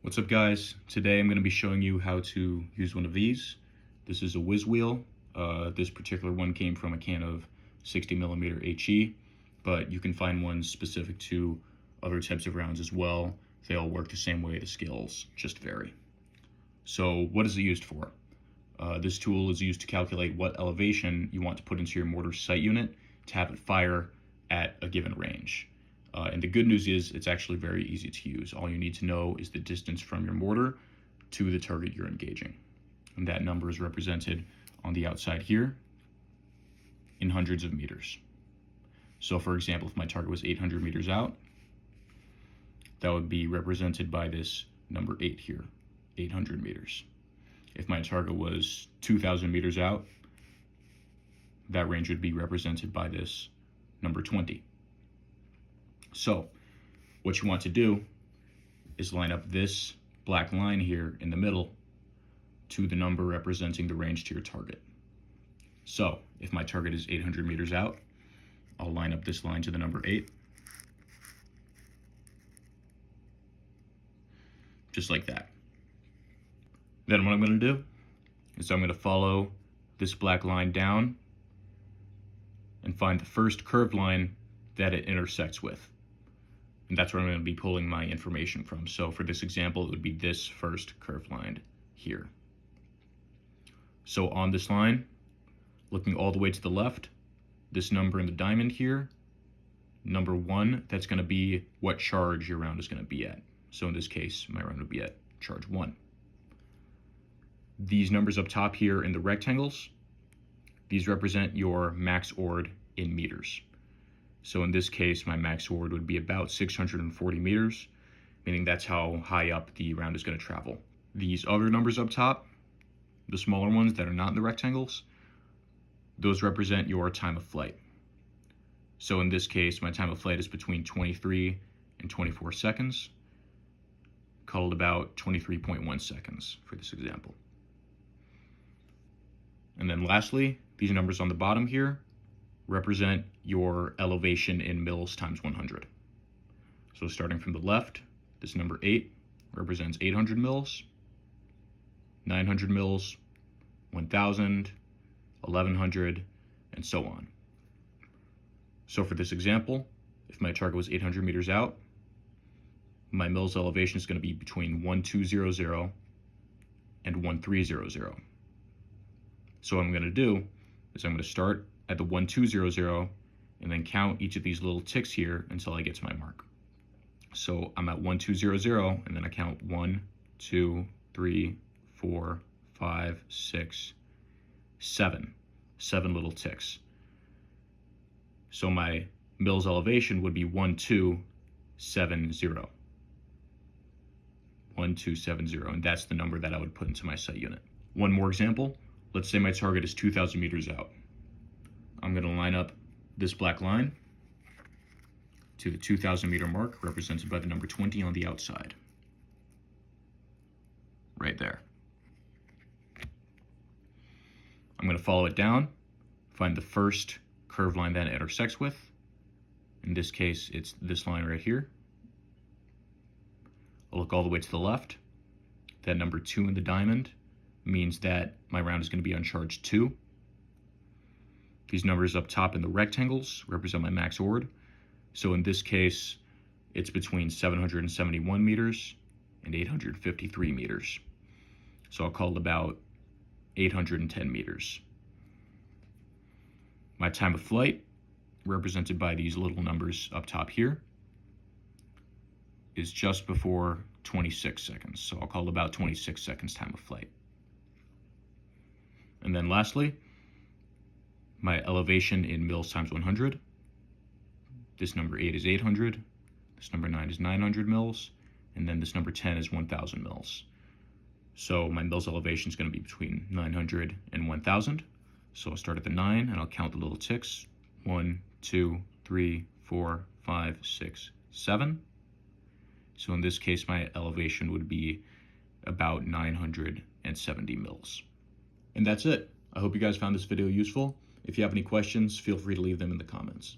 What's up, guys? Today I'm going to be showing you how to use one of these. This is a Whiz wheel. This particular one came from a can of 60mm HE, but you can find ones specific to other types of rounds as well. They all work the same way, the scales just vary. So what is it used for? This tool is used to calculate what elevation you want to put into your mortar sight unit to have it fire at a given range. And the good news is it's actually very easy to use. All you need to know is the distance from your mortar to the target you're engaging. And that number is represented on the outside here in hundreds of meters. So for example, if my target was 800 meters out, that would be represented by this number 8 here, 800 meters. If my target was 2,000 meters out, that range would be represented by this number 20. So what you want to do is line up this black line here in the middle to the number representing the range to your target. So if my target is 800 meters out, I'll line up this line to the number 8. Just like that. Then what I'm going to do is I'm going to follow this black line down and find the first curved line that it intersects with. And that's where I'm going to be pulling my information from. So for this example, it would be this first curved line here. So on this line, looking all the way to the left, this number in the diamond here, number 1, that's going to be what charge your round is going to be at. So in this case, my round would be at charge 1. These numbers up top here in the rectangles, these represent your max ord in meters. So in this case, my max ord would be about 640 meters, meaning that's how high up the round is going to travel. These other numbers up top, the smaller ones that are not in the rectangles, those represent your time of flight. So in this case, my time of flight is between 23 and 24 seconds, called about 23.1 seconds for this example. And then lastly, these numbers on the bottom here represent your elevation in mils times 100. So starting from the left, this number 8 represents 800 mils, 900 mils, 1000, 1100, and so on. So for this example, if my target was 800 meters out, my mils elevation is going to be between 1200 and 1300. So what I'm going to do is I'm going to start at the 1200 and then count each of these little ticks here until I get to my mark. So I'm at 1200 and then I count 1, 2, 3, 4, 5, 6, 7 little ticks. So my mils elevation would be 1270. 1270, and that's the number that I would put into my sight unit. One more example. Let's say my target is 2,000 meters out. I'm going to line up this black line to the 2,000 meter mark, represented by the number 20 on the outside. Right there. I'm going to follow it down, find the first curved line that it intersects with. In this case, it's this line right here. I'll look all the way to the left. That number 2 in the diamond means that my round is going to be on charge 2. These numbers up top in the rectangles represent my max ord. So in this case, it's between 771 meters and 853 meters. So I'll call it about 810 meters. My time of flight, represented by these little numbers up top here, is just before 26 seconds. So I'll call it about 26 seconds time of flight. And then lastly, my elevation in mils times 100. This number 8 is 800, this number 9 is 900 mils, and then this number 10 is 1000 mils. So my mils elevation is going to be between 900 and 1000. So I'll start at the 9 and I'll count the little ticks. 1, 2, 3, 4, 5, 6, 7. So in this case, my elevation would be about 970 mils. And that's it. I hope you guys found this video useful. If you have any questions, feel free to leave them in the comments.